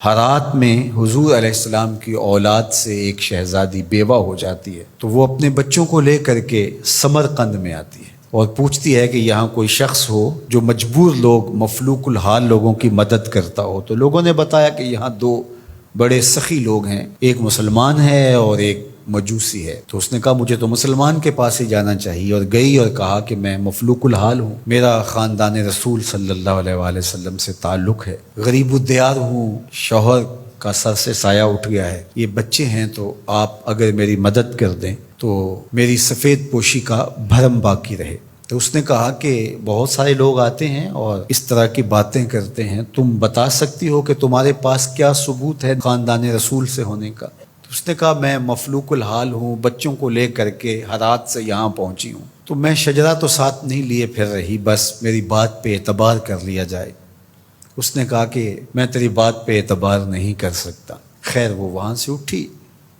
ہرات میں حضور علیہ السلام کی اولاد سے ایک شہزادی بیوہ ہو جاتی ہے، تو وہ اپنے بچوں کو لے کر کے سمرقند میں آتی ہے اور پوچھتی ہے کہ یہاں کوئی شخص ہو جو مجبور لوگ، مفلوق الحال لوگوں کی مدد کرتا ہو۔ تو لوگوں نے بتایا کہ یہاں دو بڑے سخی لوگ ہیں، ایک مسلمان ہے اور ایک مجوسی ہے۔ تو اس نے کہا مجھے تو مسلمان کے پاس ہی جانا چاہیے، اور گئی اور کہا کہ میں مفلوق الحال ہوں، میرا خاندان رسول صلی اللہ علیہ وآلہ وسلم سے تعلق ہے، غریب الدیار ہوں، شوہر کا سر سے سایہ اٹھ گیا ہے، یہ بچے ہیں، تو آپ اگر میری مدد کر دیں تو میری سفید پوشی کا بھرم باقی رہے۔ تو اس نے کہا کہ بہت سارے لوگ آتے ہیں اور اس طرح کی باتیں کرتے ہیں، تم بتا سکتی ہو کہ تمہارے پاس کیا ثبوت ہے خاندان رسول سے ہونے کا؟ تو اس نے کہا میں مفلوق الحال ہوں، بچوں کو لے کر کے ہرات سے یہاں پہنچی ہوں، تو میں شجرہ تو ساتھ نہیں لیے پھر رہی، بس میری بات پہ اعتبار کر لیا جائے۔ اس نے کہا کہ میں تیری بات پہ اعتبار نہیں کر سکتا۔ خیر وہ وہاں سے اٹھی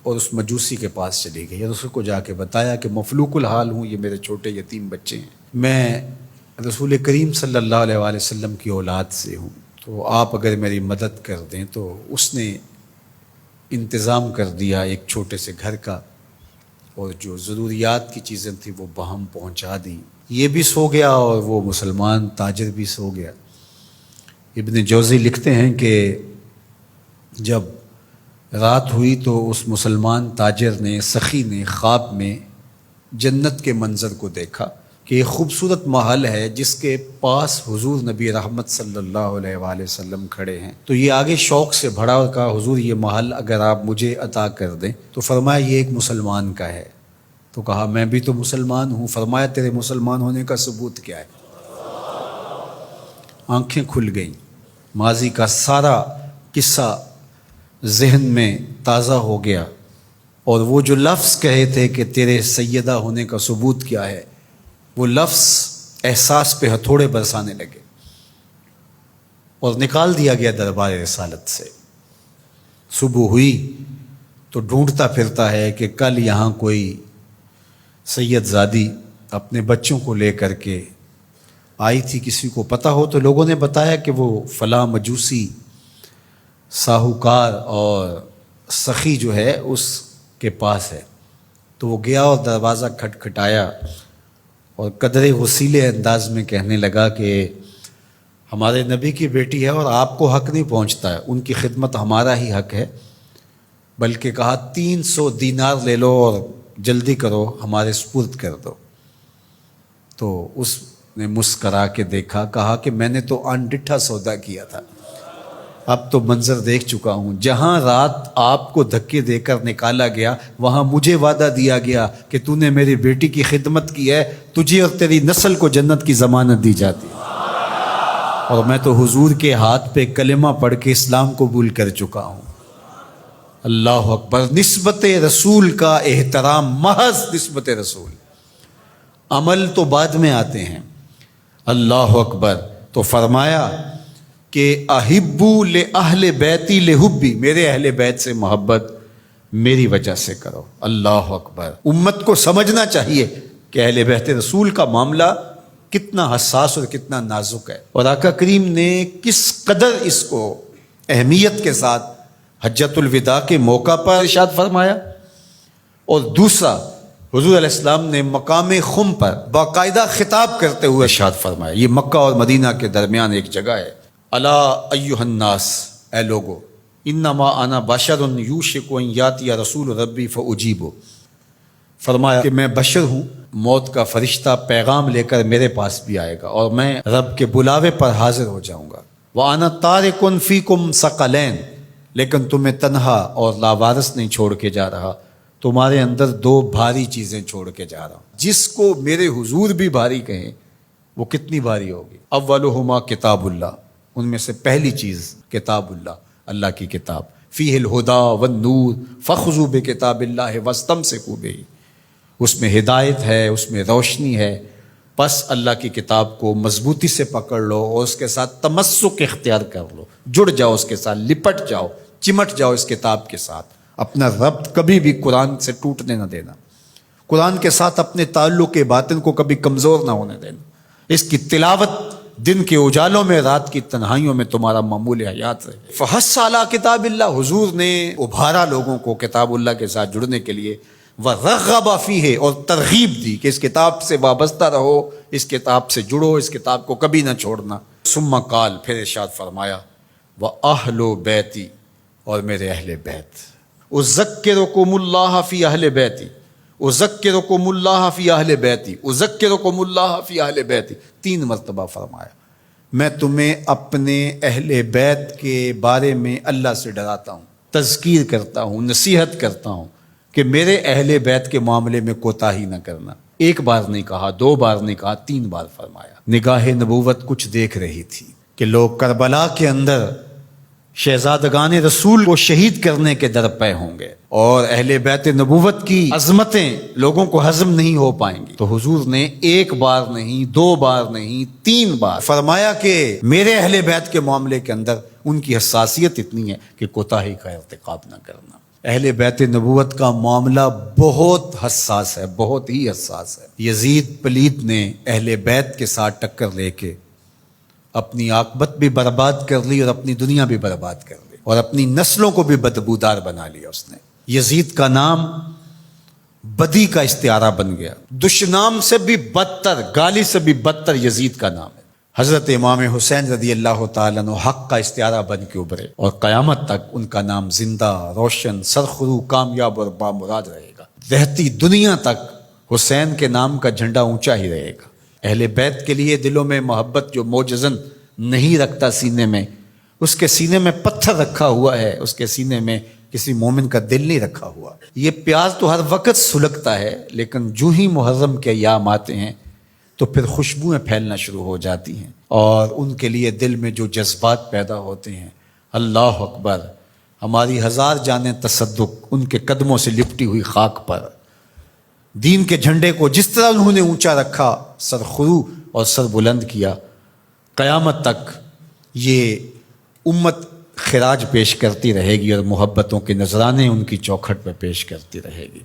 اور اس مجوسی کے پاس چلی گئی اور اس کو جا کے بتایا کہ مفلوق الحال ہوں، یہ میرے چھوٹے یتیم بچے ہیں، میں رسول کریم صلی اللہ علیہ وآلہ وسلم کی اولاد سے ہوں، تو آپ اگر میری مدد کر دیں۔ تو اس نے انتظام کر دیا ایک چھوٹے سے گھر کا، اور جو ضروریات کی چیزیں تھیں وہ باہم پہنچا دیں۔ یہ بھی سو گیا اور وہ مسلمان تاجر بھی سو گیا۔ ابن جوزی لکھتے ہیں کہ جب رات ہوئی تو اس مسلمان تاجر نے، سخی نے، خواب میں جنت کے منظر کو دیکھا کہ ایک خوبصورت محل ہے جس کے پاس حضور نبی رحمت صلی اللہ علیہ وآلہ وسلم کھڑے ہیں۔ تو یہ آگے شوق سے بھرا اور کہا حضور یہ محل اگر آپ مجھے عطا کر دیں۔ تو فرمایا یہ ایک مسلمان کا ہے۔ تو کہا میں بھی تو مسلمان ہوں۔ فرمایا تیرے مسلمان ہونے کا ثبوت کیا ہے؟ آنکھیں کھل گئیں، ماضی کا سارا قصہ ذہن میں تازہ ہو گیا، اور وہ جو لفظ کہے تھے کہ تیرے سیدہ ہونے کا ثبوت کیا ہے، وہ لفظ احساس پہ ہتھوڑے برسانے لگے اور نکال دیا گیا دربار رسالت سے۔ صبح ہوئی تو ڈھونڈتا پھرتا ہے کہ کل یہاں کوئی سید زادی اپنے بچوں کو لے کر کے آئی تھی، کسی کو پتہ ہو تو لوگوں نے بتایا کہ وہ فلاں مجوسی ساہوکار اور سخی جو ہے اس کے پاس ہے۔ تو وہ گیا اور دروازہ کھٹکھٹایا اور قدرے غسیلے انداز میں کہنے لگا کہ ہمارے نبی کی بیٹی ہے اور آپ کو حق نہیں پہنچتا ہے، ان کی خدمت ہمارا ہی حق ہے، بلکہ کہا 300 دینار لے لو اور جلدی کرو ہمارے سپرد کر دو۔ تو اس نے مسکرا کے دیکھا، کہا کہ میں نے تو انڈٹھا سودا کیا تھا، اب تو منظر دیکھ چکا ہوں، جہاں رات آپ کو دھکے دے کر نکالا گیا وہاں مجھے وعدہ دیا گیا کہ تو نے میری بیٹی کی خدمت کی ہے، تجھے اور تیری نسل کو جنت کی ضمانت دی جاتی ہے، اور میں تو حضور کے ہاتھ پہ کلمہ پڑھ کے اسلام قبول کر چکا ہوں۔ اللہ اکبر۔ نسبت رسول کا احترام، محض نسبت رسول، عمل تو بعد میں آتے ہیں۔ اللہ اکبر۔ تو فرمایا کہ احبو لأہل بیتی لحبی، میرے اہل بیت سے محبت میری وجہ سے کرو۔ اللہ اکبر۔ امت کو سمجھنا چاہیے کہ اہل بیت رسول کا معاملہ کتنا حساس اور کتنا نازک ہے، اور آقا کریم نے کس قدر اس کو اہمیت کے ساتھ حجۃ الوداع کے موقع پر ارشاد فرمایا، اور دوسرا حضور علیہ السلام نے مقام خم پر باقاعدہ خطاب کرتے ہوئے ارشاد فرمایا۔ یہ مکہ اور مدینہ کے درمیان ایک جگہ ہے۔ الا ایھا الناس، اے لوگو، انما انا بشر یوشک ان یاتی رسول ربی فاجیب، فرمایا کہ میں بشر ہوں، موت کا فرشتہ پیغام لے کر میرے پاس بھی آئے گا اور میں رب کے بلاوے پر حاضر ہو جاؤں گا۔ وانا تارک فیکم ثقلین، لیکن تمہیں تنہا اور لاوارث نہیں چھوڑ کے جا رہا، تمہارے اندر دو بھاری چیزیں چھوڑ کے جا رہا ہوں، جس کو میرے حضور بھی بھاری کہیں وہ کتنی بھاری ہوگی۔ اولہما کتاب اللہ، ان میں سے پہلی چیز کتاب اللہ، اللہ کی کتاب، فیہ الہدی والنور فخذوا بکتاب اللہ واستمسکوا بہ، اس میں ہدایت ہے، اس میں روشنی ہے، بس اللہ کی کتاب کو مضبوطی سے پکڑ لو اور اس کے ساتھ تمسک اختیار کر لو، جڑ جاؤ اس کے ساتھ، لپٹ جاؤ، چمٹ جاؤ اس کتاب کے ساتھ، اپنا ربط کبھی بھی قرآن سے ٹوٹنے نہ دینا، قرآن کے ساتھ اپنے تعلق باطن کو کبھی کمزور نہ ہونے دینا، اس کی تلاوت دن کے اجالوں میں رات کی تنہائیوں میں تمہارا معمول حیات رہے۔ فحث علی کتاب اللہ، حضور نے ابھارا لوگوں کو کتاب اللہ کے ساتھ جڑنے کے لیے، وَرَغَّبَ فِيهِ، اور ترغیب دی کہ اس کتاب سے وابستہ رہو، اس کتاب سے جڑو، اس کتاب کو کبھی نہ چھوڑنا۔ ثم قال، پھر ارشاد فرمایا، وَأَهْلُ بَيْتِي، اور میرے اہل بیت، اذکرکم اللہ فی اہل بیتی، اذکرکم اللہ فی اہل بیتی، اذکرکم اللہ فی اہل بیتی، 3 مرتبہ فرمایا، میں تمہیں اپنے اہل بیت کے بارے میں اللہ سے ڈراتا ہوں، تذکیر کرتا ہوں، نصیحت کرتا ہوں کہ میرے اہل بیت کے معاملے میں کوتاہی نہ کرنا۔ 1 بار نہیں کہا، 2 بار نہیں کہا، 3 بار فرمایا۔ نگاہ نبوت کچھ دیکھ رہی تھی کہ لوگ کربلا کے اندر شہزادگان رسول کو شہید کرنے کے درپے ہوں گے، اور اہل بیت نبوت کی عظمتیں لوگوں کو ہضم نہیں ہو پائیں گی، تو حضور نے 1 بار نہیں، 2 بار نہیں، 3 بار فرمایا کہ میرے اہل بیت کے معاملے کے اندر ان کی حساسیت اتنی ہے کہ کوتاہی کا ارتکاب نہ کرنا۔ اہل بیت نبوت کا معاملہ بہت حساس ہے، بہت ہی حساس ہے۔ یزید پلیت نے اہل بیت کے ساتھ ٹکر لے کے اپنی عاقبت بھی برباد کر لی، اور اپنی دنیا بھی برباد کر لی، اور اپنی نسلوں کو بھی بدبودار بنا لیا اس نے۔ یزید کا نام بدی کا استعارہ بن گیا، دشنام سے بھی بدتر، گالی سے بھی بدتر یزید کا نام ہے۔ حضرت امام حسین رضی اللہ تعالیٰ عنہ حق کا استعارہ بن کے ابھرے، اور قیامت تک ان کا نام زندہ، روشن، سرخرو، کامیاب اور بامراد رہے گا۔ رہتی دنیا تک حسین کے نام کا جھنڈا اونچا ہی رہے گا۔ اہل بیت کے لیے دلوں میں محبت جو موجزن نہیں رکھتا سینے میں، اس کے سینے میں پتھر رکھا ہوا ہے، اس کے سینے میں کسی مومن کا دل نہیں رکھا ہوا۔ یہ پیاز تو ہر وقت سلگتا ہے، لیکن جو ہی محرم کے ایام آتے ہیں تو پھر خوشبوئیں پھیلنا شروع ہو جاتی ہیں، اور ان کے لیے دل میں جو جذبات پیدا ہوتے ہیں، اللہ اکبر، ہماری 1000 جانیں تصدق ان کے قدموں سے لپٹی ہوئی خاک پر۔ دین کے جھنڈے کو جس طرح انہوں نے اونچا رکھا، سرخرو اور سر بلند کیا، قیامت تک یہ امت خراج پیش کرتی رہے گی، اور محبتوں کے نذرانے ان کی چوکھٹ پہ پیش کرتی رہے گی۔